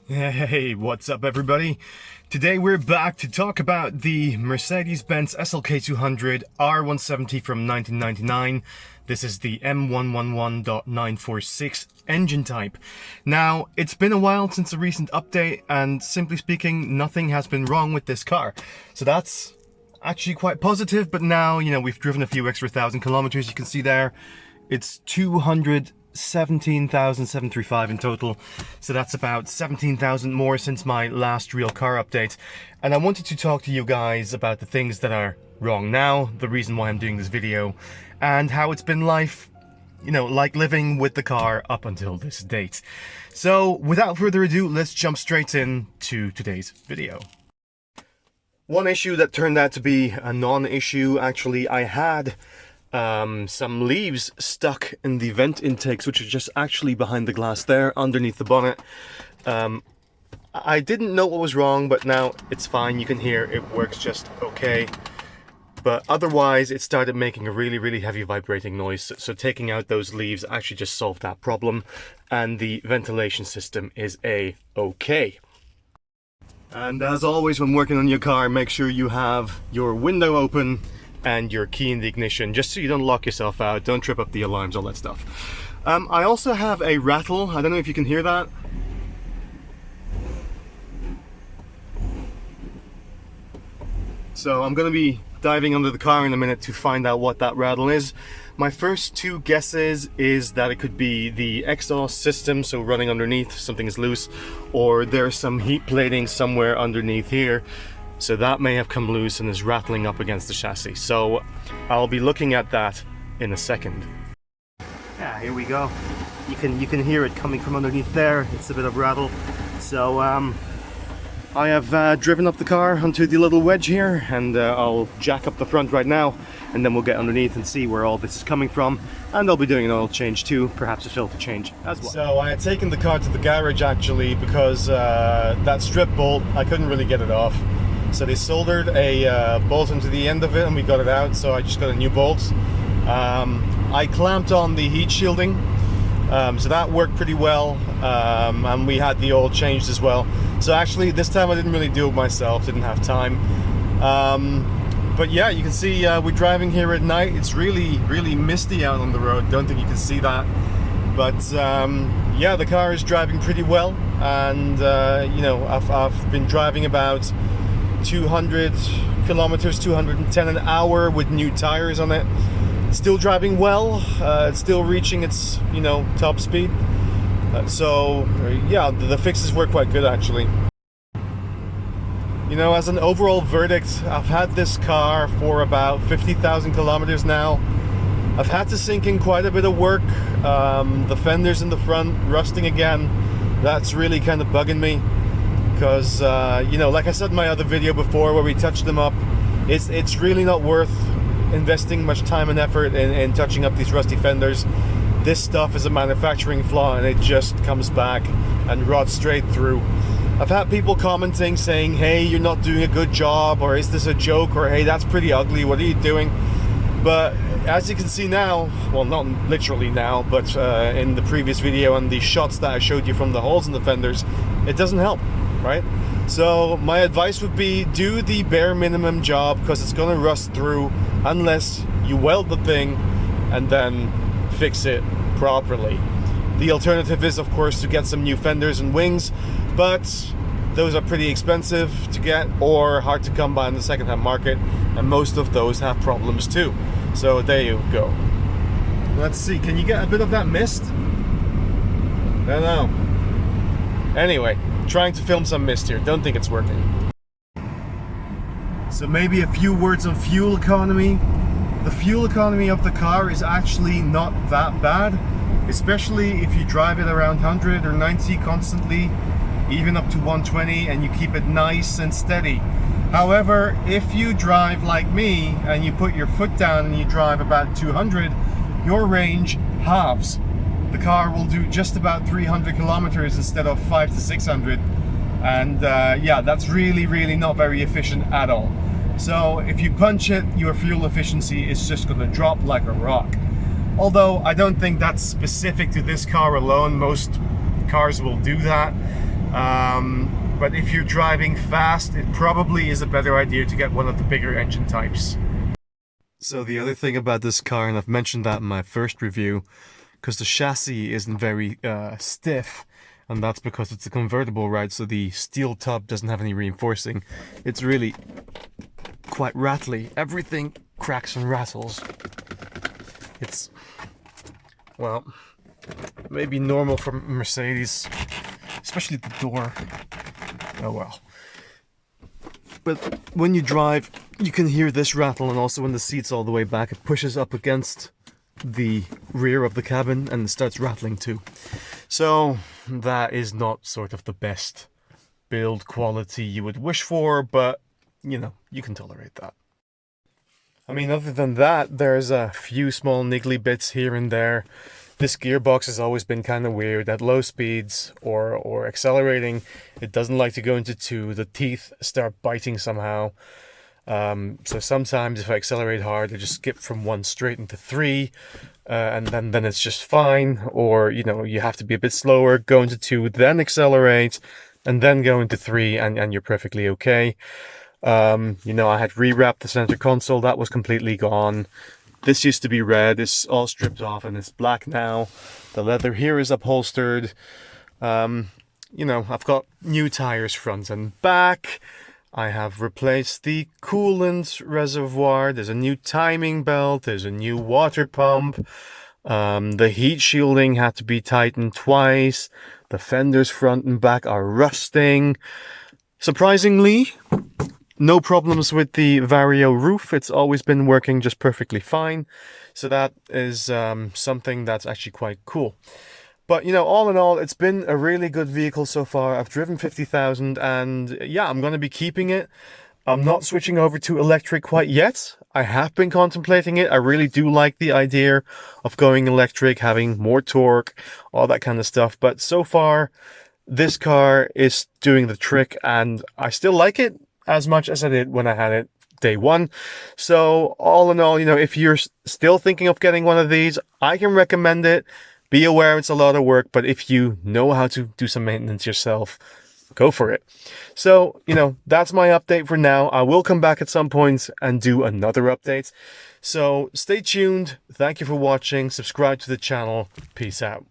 Hey, what's up everybody? Today we're back to talk about the Mecredes SLK 200 R170 from 1999. This is the M111.946 engine type. Now, it's been a while since a recent update, and simply speaking, nothing has been wrong with this car. So that's actually quite positive, but now, we've driven a few extra thousand kilometers. You can see there, it's 217,735 in total, so that's about 17,000 more since my last real car update. And I wanted to talk to you guys about the things that are wrong now, the reason why I'm doing this video, and how it's been like living with the car up until this date. So without further ado, let's jump straight in to today's video. One issue that turned out to be a non-issue, actually, I had some leaves stuck in the vent intakes, which are just actually behind the glass there, underneath the bonnet. I didn't know what was wrong, but now it's fine. You can hear it works just okay. But otherwise, it started making a really heavy vibrating noise. So taking out those leaves actually just solved that problem. And the ventilation system is A-okay. And as always, when working on your car, make sure you have your window open and your key in the ignition, just so you don't lock yourself out, don't trip up the alarms, all that stuff. I also have a rattle. I don't know if you can hear that. So I'm going to be diving under the car in a minute to find out what that rattle is. My first two guesses is that it could be the exhaust system, so running underneath, something is loose, or there's some heat plating somewhere underneath here. So that may have come loose and is rattling up against the chassis. So I'll be looking at that in a second. Yeah, here we go. You can hear it coming from underneath there. It's a bit of rattle. So I have driven up the car onto the little wedge here, and I'll jack up the front right now, and then we'll get underneath and see where all this is coming from. And I'll be doing an oil change too, perhaps a filter change as well. So I had taken the car to the garage actually, because that strip bolt, I couldn't really get it off. So they soldered a bolt into the end of it and we got it out, so I just got a new bolt. I clamped on the heat shielding, so that worked pretty well, and we had the oil changed as well. So actually this time I didn't really do it myself, didn't have time. But yeah, you can see we're driving here at night. It's really misty out on the road. Don't think you can see that, but yeah, the car is driving pretty well, and I've been driving about 200 kilometers, 210 an hour with new tires on it. It's still driving well. It's still reaching its top speed. So yeah, the fixes were quite good actually. As an overall verdict, I've had this car for about 50,000 kilometers now. I've had to sink in quite a bit of work. The fenders in the front rusting again. That's really kind of bugging me, because like I said in my other video before where we touched them up, it's really not worth investing much time and effort in touching up these rusty fenders. This stuff is a manufacturing flaw and it just comes back and rots straight through. I've had people commenting saying, hey, you're not doing a good job, or is this a joke, or hey, that's pretty ugly, what are you doing? But as you can see now, well, not literally now, but in the previous video and the shots that I showed you from the holes in the fenders, it doesn't help, right? So my advice would be, do the bare minimum job, because it's going to rust through unless you weld the thing and then fix it properly. The alternative is, of course, to get some new fenders and wings, but those are pretty expensive to get or hard to come by in the second-hand market, and most of those have problems too. So there you go. Let's see, can you get a bit of that mist? I don't know. Anyway, trying to film some mist here. Don't think it's working. So maybe a few words on fuel economy. The fuel economy of the car is actually not that bad, especially if you drive it around 100 or 90 constantly, even up to 120, and you keep it nice and steady. However, if you drive like me and you put your foot down and you drive about 200, your range halves. The car will do just about 300 kilometers instead of 500 to 600, and yeah, that's really not very efficient at all. So if you punch it, your fuel efficiency is just going to drop like a rock. Although I don't think that's specific to this car alone. Most cars will do that. But if you're driving fast, it probably is a better idea to get one of the bigger engine types. So the other thing about this car, and I've mentioned that in my first review, because the chassis isn't very stiff, and that's because it's a convertible, right? So the steel top doesn't have any reinforcing. It's really quite rattly. Everything cracks and rattles. It's, well, maybe normal for Mercedes, especially the door. Oh well. But when you drive, you can hear this rattle, and also when the seat's all the way back, it pushes up against the rear of the cabin and it starts rattling too. So that is not sort of the best build quality you would wish for, but you know, you can tolerate that. I mean, other than that, there's a few small niggly bits here and there. This gearbox has always been kind of weird. At low speeds or accelerating, it doesn't like to go into 2. The teeth start biting somehow. So sometimes if I accelerate hard, I just skip from 1 straight into 3, and then it's just fine. Or, you know, you have to be a bit slower, go into 2, then accelerate, and then go into 3, and you're perfectly okay. You know, I had rewrapped the center console. That was completely gone. This used to be red. It's all stripped off and it's black now. The leather here is upholstered. You know, I've got new tires front and back. I have replaced the coolant reservoir. There's a new timing belt. There's a new water pump. The heat shielding had to be tightened twice. The fenders front and back are rusting. Surprisingly, no problems with the Vario roof. It's always been working just perfectly fine. So that is something that's actually quite cool. But, you know, all in all, it's been a really good vehicle so far. I've driven 50,000 and yeah, I'm going to be keeping it. I'm not switching over to electric quite yet. I have been contemplating it. I really do like the idea of going electric, having more torque, all that kind of stuff. But so far, this car is doing the trick and I still like it as much as I did when I had it day one. So all in all, you know, if you're still thinking of getting one of these, I can recommend it. Be aware it's a lot of work, but if you know how to do some maintenance yourself, go for it. So, you know, that's my update for now. I will come back at some point and do another update. So stay tuned. Thank you for watching. Subscribe to the channel. Peace out.